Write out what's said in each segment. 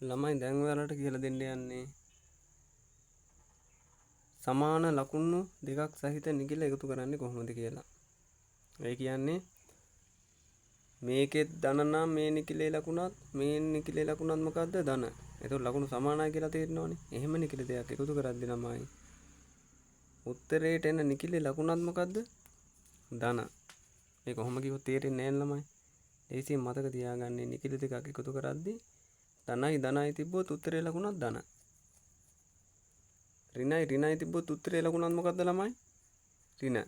ළමයි දැන් ඔයාලට කියලා දෙන්න යන්නේ සමාන ලකුණු දෙකක් සහිත නිකිල එකතු කරන්නේ කොහොමද කියලා. ඒ කියන්නේ මේකෙත් ධන නම් මේ නිකිලේ ලකුණත් මේ නිකිලේ ලකුණත් මොකද්ද ධන. එතකොට ලකුණු සමානයි කියලා තේරෙනවනේ. එහෙම නිකිල දෙකක් එකතු කරද්දී ළමයි උත්තරේට එන නිකිලේ ලකුණත් මොකද්ද? ධන. මේ කොහොම කිව්වොත් තේරෙන්නේ නැහැ ළමයි. ඒසියෙන් මතක තියාගන්න නිකිල දෙකක් එකතු කරද්දී ධනයි තිබ්බොත් උත්තරේ ලකුණත් ධන. ඍණයි තිබ්බොත් උත්තරේ ලකුණත් මොකද්ද ළමයි? ඍණ.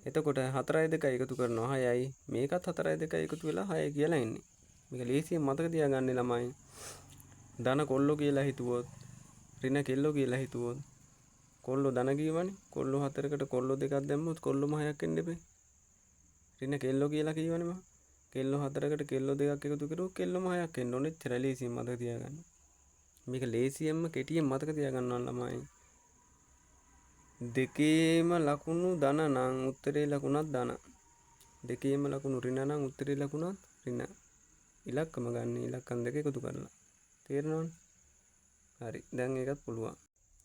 එතකොට 4යි 2යි එකතු කරනවා 6යි. මේකත් 4යි 2යි එකතු වෙලා 6යි කියලා එන්නේ. මේක ලේසියෙන් මතක තියාගන්න ළමයි. ධන කොල්ලෝ කියලා හිතුවොත් ඍණ කෙල්ලෝ කියලා හිතුවොත් කොල්ලෝ ධන කියවනේ. කොල්ලෝ 4කට කොල්ලෝ 2ක් දැම්මොත් කොල්ලොම 6ක් එන්න එපේ. ඍණ කෙල්ලෝ කියලා කියවනේ මම. කෙල්ලෝ 4කට කෙල්ලෝ 2ක් එකතු කරුවොත් කෙල්ලොම 6ක් එන්න ඕනේ. එච්චර ලේසියෙන් මතක තියාගන්න. මේක ලේසියෙන්ම කෙටියෙන් මතක තියාගන්නවා ළමයි. දෙකේම ලකුණු ධන නම් උත්තරේ ලකුණත් ධන. දෙකේම ලකුණු ඍණ නම් උත්තරේ ලකුණත් ඍණ. ඉලක්කම ගන්න ඉලක්කම් දෙක එකතු කරලා. තේරෙනවද? හරි. දැන් ඒකත් පුළුවන්.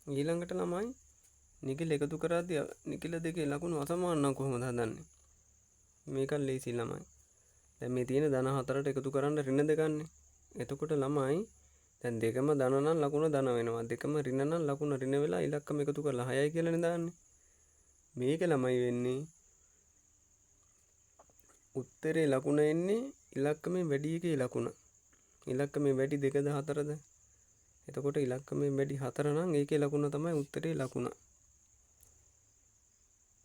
ඊළඟට ළමයි නිකිල එකතු කරද්දී නිකිල දෙකේ ලකුණු අසමාන නම් කොහොමද හදන්නේ? මේක ලේසි ළමයි. දැන් මේ තියෙන ධන 4ට එකතු කරන්න ඍණ දෙකන්නේ. එතකොට ළමයි දැන් දෙකම ධන නම් ලකුණ ධන වෙනවා. දෙකම ඍණ නම් ලකුණ ඍණ වෙලා ඉලක්කම එකතු කරලා 6යි කියලානේ දාන්නේ. මේක ළමයි වෙන්නේ උත්තරේ ලකුණ එන්නේ ඉලක්කමෙන් වැඩි එකේ ලකුණ. ඉලක්කමෙන් වැඩි 2ද 4ද? එතකොට ඉලක්කමෙන් වැඩි 4 නම් ඒකේ ලකුණ තමයි උත්තරේ ලකුණ.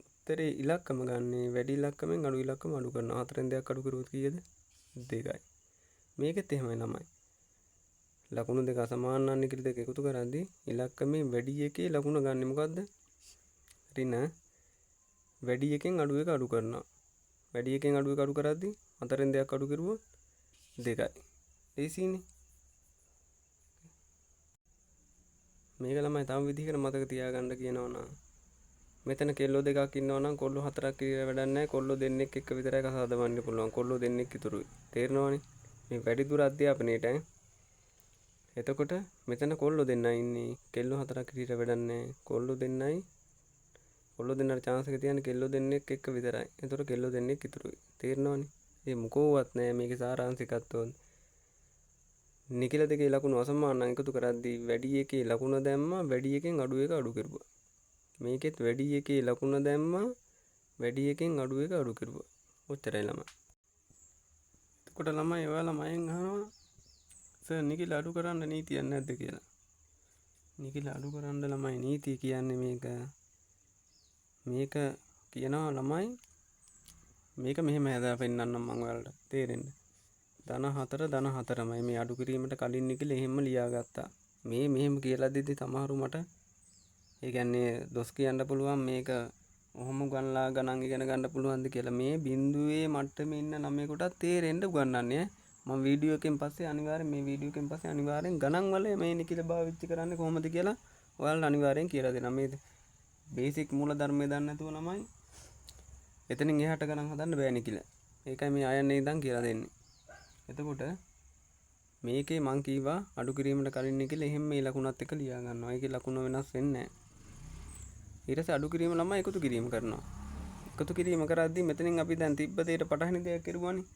උත්තරේ ඉලක්කම ගන්නේ වැඩි ඉලක්කමෙන් අඩු ඉලක්කම අඩු කරනවා. 4ෙන් 2ක් අඩු කරුවොත් කීයද? 2යි. මේකෙත් එහෙමයි ළමයි. ලකුණු දෙක අසමාන නම් නිකිල දෙක එකතු කරද්දී ඉලක්කමෙන් වැඩි එකේ ලකුණ ගන්න මොකද්ද? ඍණ. වැඩි එකෙන් අඩු එක අඩු කරනවා. වැඩි එකෙන් අඩු එක අඩු කරද්දී 4ෙන් 2ක් අඩු කරුවොත් 2යි. ලේසියිනේ. මේක ළමයි තව විදිහකට මතක තියාගන්න කියනවා නම් මෙතන කෙල්ලෝ දෙකක් ඉන්නවා නම් කොල්ලෝ 4ක් කියලා වැඩක් නැහැ. කොල්ලෝ දෙන්නෙක් එක්ක විතරයි කසාද බඳින්න පුළුවන්. කොල්ලෝ දෙන්නෙක් ඉතුරුයි. තේරෙනවනේ? මේ වැඩිදුර අධ්‍යාපනයේට එතකොට මෙතන කොල්ලෝ දෙන්නයි ඉන්නේ. කෙල්ලෝ 4ක් විතර වැඩක් නැහැ. කොල්ලෝ දෙන්නට chance එක තියන්නේ කෙල්ලෝ දෙන්නෙක් එක්ක විතරයි. එතකොට කෙල්ලෝ දෙන්නෙක් ඉතුරුයි. තේරෙනවනේ? මේ මොකෝවත් නැහැ මේකේ සාරාංශික ගත්තොත්. නිකිල දෙකේ ලකුණු අසමාන නම් එකතු කරද්දී වැඩි එකේ ලකුණ දැම්මා වැඩි එකෙන් අඩු එක අඩු කරුවා. මේකෙත් වැඩි එකේ ලකුණ දැම්මා වැඩි එකෙන් අඩු එක අඩු කරුවා. ඔච්චරයි ළමයි. එතකොට ළමයි ඔයාලා මයෙන් අහනවා සර් නිකිල අඩු කරන්න නීතියක් නැද්ද කියලා. නිකිල අඩු කරන්න ළමයි නීතිය කියන්නේ මේක කියනවා ළමයි මේක මෙහෙම හදලා පෙන්නන්නම් මම ඔයාලට තේරෙන්න. ධන 4මයි මේ අඩු කිරීමට කලින් නිකිල එහෙම ලියාගත්තා. මේ මෙහෙම කියලා දෙද්දි සමහරු මට ඒ කියන්නේ දොස් කියන්න පුළුවන් මේක ඔහොම ගණන්ලා ගණන් ඉගෙන ගන්න පුළුවන්ද කියලා. මේ බිඳුවේ මට්ටමේ ඉන්න ළමයෙකුට තේරෙන්න උගන්වන්නේ. මම වීඩියෝ එකෙන් පස්සේ අනිවාර්යෙන් ගණන් වල මේ නිකිල භාවිත කරන්නේ කොහොමද කියලා ඔයාලට අනිවාර්යෙන් කියලා දෙනවා. මේ බේසික් මූල ධර්මය දන්නේ නැතුව ළමයි එතනින් එහාට ගණන් හදන්න බෑ නිකිල. ඒකයි මේ අයන්නේ ඉඳන් කියලා දෙන්නේ. එතකොට මේකේ මං කීවා අඩු කිරීමට කලින් නිකිල එහෙම මේ ලකුණත් එක්ක ලියා ගන්නවා. ඒකේ ලකුණ වෙනස් වෙන්නේ නැහැ. ඊට පස්සේ අඩු කිරීම ළමයි එකතු කිරීම කරනවා. එකතු කිරීම කරද්දී මෙතනින් අපි දැන් තිබ්බ දෙයට පටහන දෙයක් කරුවානේ.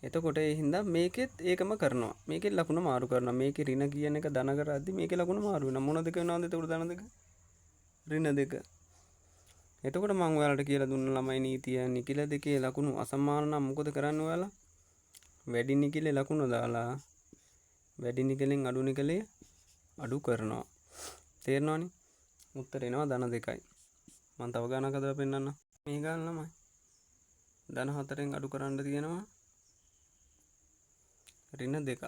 එතකොට ඒ හින්දා මේකෙත් ඒකම කරනවා. මේකේ ලකුණ මාරු කරනවා. මේකේ ඍණ කියන එක ධන කරද්දී මේකේ ලකුණ මාරු වෙනවා. මොන දෙක වෙනවද එතකොට ධන දෙක? ඍණ දෙක. එතකොට මම ඔයාලට කියලා දුන්න ළමයි නීතිය නිකිල දෙකේ ලකුණු අසමාන නම් මොකද කරන්නේ ඔයාලා? වැඩි නිකිලේ ලකුණ දාලා වැඩි නිකලෙන් අඩු නිකලේ අඩු කරනවා. තේරෙනවනේ? උත්තර එනවා ධන 2යි. මම තව ගණනක් හදලා පෙන්නන්නම්. මේ ගන්න ළමයි. ධන 4ෙන් අඩු කරන්න තියෙනවා ඍණ 2ක්.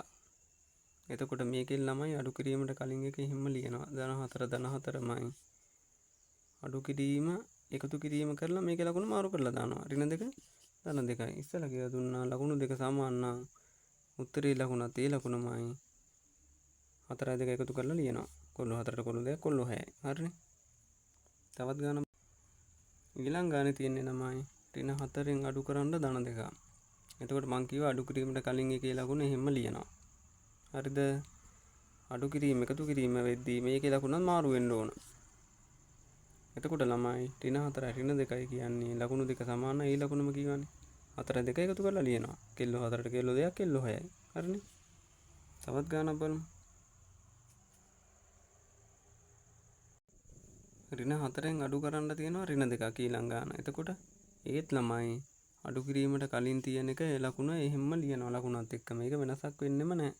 එතකොට මේකෙන් ළමයි අඩු කිරීමට කලින් එක හිම්ම ලියනවා. ධන 4මයි. අඩු කිරීම එකතු කිරීම කරලා මේකේ ලකුණු මාරු කරලා දානවා. ඍණ 2 ධන 2යි. ඉස්සලා කියලා දුන්නා ලකුණු දෙක සමාන නම් උත්තරේ ලකුණත් ඒ ලකුණමයි. 4යි 2 එකතු කරලා ලියනවා. කොල්ලෝ 4ට කොල්ලෝ 2 කොල්ලෝ 6යි. හරිනේ. තවත් ගාන ඊළඟ ගානේ තියෙන්නේ ළමයි ඍණ 4ෙන් අඩු කරන්න ධන 2. එතකොට මං කිව්වා අඩු කිරීමට කලින් එකේ ලකුණ එහෙම ලියනවා. හරිද? අඩු කිරීම එකතු කිරීම වෙද්දී මේකේ ලකුණත් මාරු වෙන්න ඕන. එතකොට ළමයි ඍණ 4 ඍණ 2යි කියන්නේ ලකුණු දෙක සමානයි. ඒ ලකුණම කියවනේ 4 2 එකතු කරලා ලියනවා. කෙල්ලෝ 4ට කෙල්ලෝ 2ක් කෙල්ලෝ 6යි. හරිනේ. තවත් ගානක් බලමු. ඍණ 4ෙන් අඩු කරන්න තියෙනවා ඍණ 2ක් ඊළඟ ගාන. එතකොට ඒත් ළමයි අඩු කිරීමට කලින් තියෙන එක ඒ ලකුණ එහෙම්ම ලියනවා ලකුණත් එක්ක. මේක වෙනසක් වෙන්නෙම නැහැ.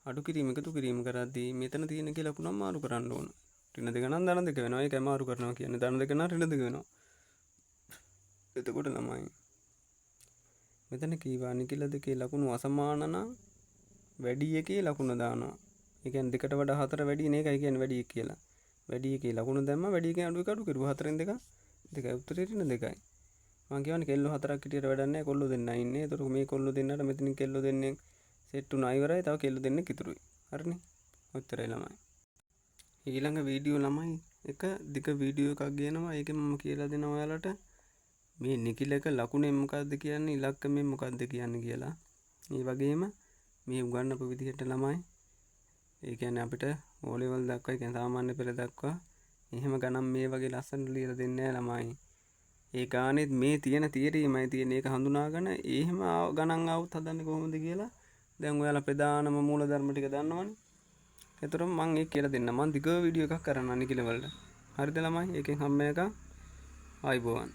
අඩු කිරීම එකතු කිරීම කරද්දී මෙතන තියෙන කේ ලකුණක් මාරු කරන්න ඕන. ඍණ 2 නම් ධන 2 වෙනවා. ඒකයි මාරු කරනවා කියන්නේ. ධන 2 නම් ඍණ 2 වෙනවා. එතකොට ළමයි මෙතන කීවා නිකිල දෙකේ ලකුණු අසමාන නම් වැඩි එකේ ලකුණ දානවා. ඒ කියන්නේ දෙකට වඩා 4 වැඩි නේ. ඒකයි කියන්නේ වැඩි එක කියලා. වැඩි එකේ ලකුණු දැම්මා වැඩි එකෙන් අඩු එක අඩු කරුවා 4ෙන් 2 2යි උත්තරේ ඍණ 2යි. මම කියවනේ කෙල්ලෝ 4ක් හිටියට වැඩක් නැහැ. කොල්ලෝ දෙන්නයි ඉන්නේ. ඒතර මේ කොල්ලෝ දෙන්නට මෙතනින් කෙල්ලෝ දෙන්නෙක් සෙට් වුණා ඉවරයි. තව කෙල්ලෝ දෙන්නෙක් ඉතුරුයි. හරිනේ. ඔච්චරයි ළමයි. ඊළඟ වීඩියෝ ළමයි එක දිග වීඩියෝ එකක් ගේනවා. ඒකෙන් මම කියලා දෙනවා ඔයාලට මේ නිකිලක ලකුණෙන් මොකක්ද කියන්නේ ඉලක්කමෙන් මොකක්ද කියන්නේ කියලා. ඒ වගේම මේ උගන්වපු විදිහට ළමයි ඒ කියන්නේ අපිට O level දක්වා ඒ කියන්නේ සාමාන්‍ය පෙළ දක්වා එහෙම ගණන් මේ වගේ ලස්සනට ලියලා දෙන්නේ නැහැ ළමයි. ඒ ගානෙත් මේ තියෙන තියරීමයි තියෙන ඒක හඳුනාගෙන එහෙම ගණන් આવුත් හදන්නේ කොහොමද කියලා දැන් ඔයාලා ප්‍රධානම මූලධර්ම ටික දන්නවනේ. ඒතරම් මම ඒක කියලා දෙන්නම්. මම දිග වීඩියෝ එකක් කරන්න නිකිල වලට. හරිද ළමයි? ඒකෙන් හැම එකක් ආයිබෝවන්.